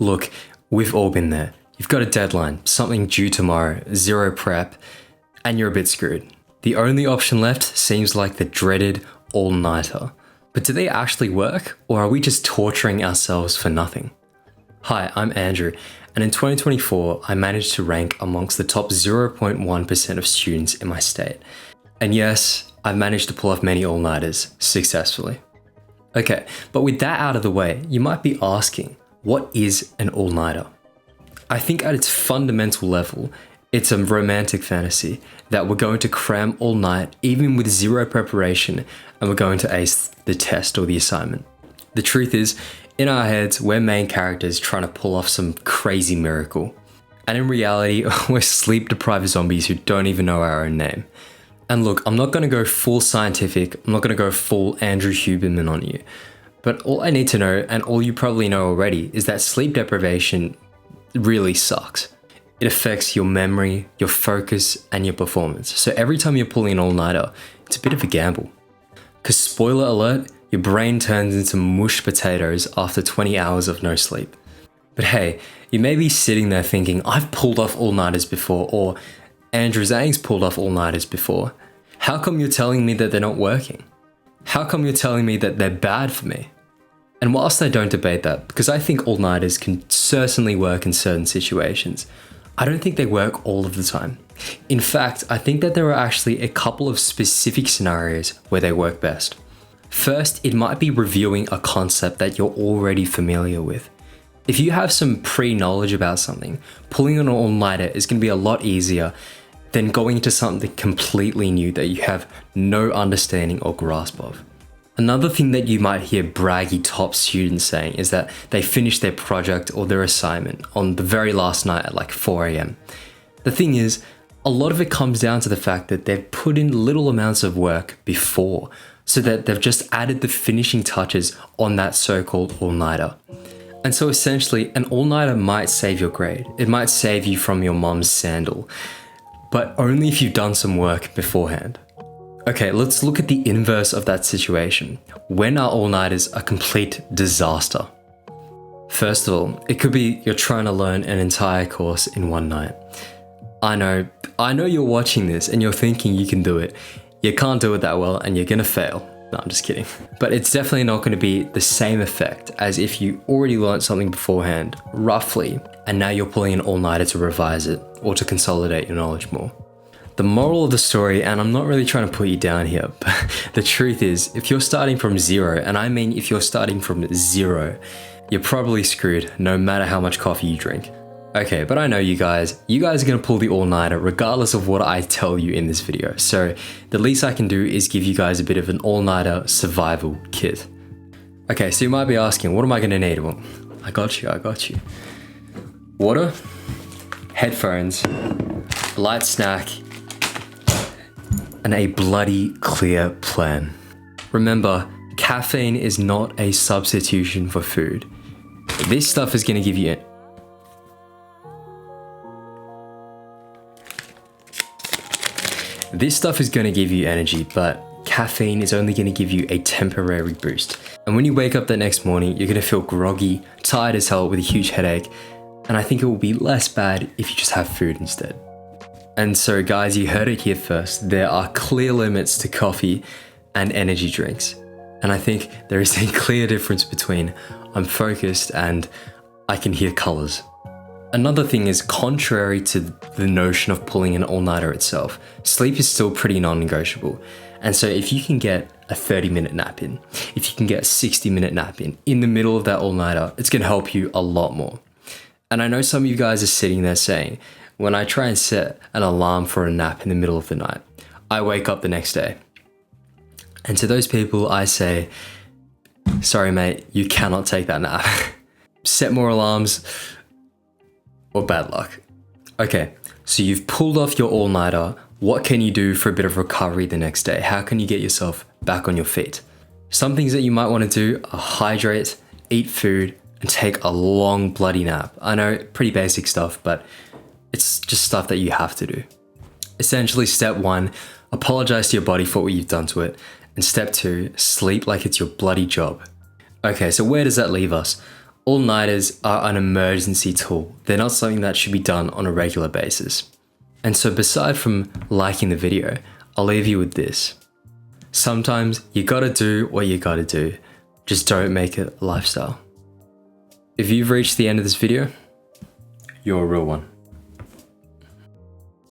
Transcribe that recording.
Look, we've all been there. You've got a deadline, something due tomorrow, zero prep, and you're a bit screwed. The only option left seems like the dreaded all-nighter. But do they actually work, or are we just torturing ourselves for nothing? Hi, I'm Andrew, and in 2024, I managed to rank amongst the top 0.1% of students in my state. And yes, I've managed to pull off many all-nighters successfully. Okay, but with that out of the way, you might be asking, what is an all-nighter? I think at its fundamental level, it's a romantic fantasy that we're going to cram all night, even with zero preparation, and we're going to ace the test or the assignment. The truth is, in our heads, we're main characters trying to pull off some crazy miracle. And in reality, we're sleep-deprived zombies who don't even know our own name. And look, I'm not going to go full scientific, I'm not going to go full Andrew Huberman on you. But all I need to know, and all you probably know already, is that sleep deprivation really sucks. It affects your memory, your focus, and your performance. So every time you're pulling an all-nighter, it's a bit of a gamble. Because spoiler alert, your brain turns into mushed potatoes after 20 hours of no sleep. But hey, you may be sitting there thinking, I've pulled off all-nighters before, or Andrew Zhang's pulled off all-nighters before. How come you're telling me that they're not working? How come you're telling me that they're bad for me? And whilst I don't debate that, because I think all-nighters can certainly work in certain situations, I don't think they work all of the time. In fact, I think that there are actually a couple of specific scenarios where they work best. First, it might be reviewing a concept that you're already familiar with. If you have some pre-knowledge about something, pulling an all-nighter is going to be a lot easier than going into something completely new that you have no understanding or grasp of. Another thing that you might hear braggy top students saying is that they finished their project or their assignment on the very last night at like 4 AM. The thing is, a lot of it comes down to the fact that they've put in little amounts of work before, so that they've just added the finishing touches on that so-called all-nighter. And so essentially, an all-nighter might save your grade. It might save you from your mom's sandal, but only if you've done some work beforehand. Okay, let's look at the inverse of that situation. When are all-nighters a complete disaster? First of all, it could be you're trying to learn an entire course in one night. I know you're watching this and you're thinking you can do it. You can't do it that well and you're gonna fail. No, I'm just kidding. But it's definitely not gonna be the same effect as if you already learned something beforehand, roughly, and now you're pulling an all-nighter to revise it or to consolidate your knowledge more. The moral of the story, and I'm not really trying to put you down here, but the truth is, if you're starting from zero, and I mean if you're starting from zero, you're probably screwed no matter how much coffee you drink. Okay, but I know you guys are gonna pull the all-nighter regardless of what I tell you in this video. So the least I can do is give you guys a bit of an all-nighter survival kit. Okay, so you might be asking, what am I gonna need? Well, I got you. Water, headphones, a light snack, and a bloody clear plan. Remember, caffeine is not a substitution for food. This stuff is gonna give you energy, but caffeine is only gonna give you a temporary boost. And when you wake up the next morning, you're gonna feel groggy, tired as hell with a huge headache, and I think it will be less bad if you just have food instead. And so guys, you heard it here first. There are clear limits to coffee and energy drinks. And I think there is a clear difference between I'm focused and I can hear colors. Another thing is, contrary to the notion of pulling an all-nighter itself, sleep is still pretty non-negotiable. And so if you can get a 30-minute nap in, if you can get a 60-minute nap in the middle of that all-nighter, it's gonna help you a lot more. And I know some of you guys are sitting there saying, when I try and set an alarm for a nap in the middle of the night, I wake up the next day. And to those people, I say, sorry mate, you cannot take that nap. Set more alarms or bad luck. Okay, so you've pulled off your all-nighter. What can you do for a bit of recovery the next day? How can you get yourself back on your feet? Some things that you might want to do are hydrate, eat food, and take a long bloody nap. I know, pretty basic stuff, but it's just stuff that you have to do. Essentially, step 1, apologize to your body for what you've done to it. And step 2, sleep like it's your bloody job. Okay, so where does that leave us? All-nighters are an emergency tool. They're not something that should be done on a regular basis. And so beside from liking the video, I'll leave you with this. Sometimes you gotta do what you gotta do. Just don't make it a lifestyle. If you've reached the end of this video, you're a real one.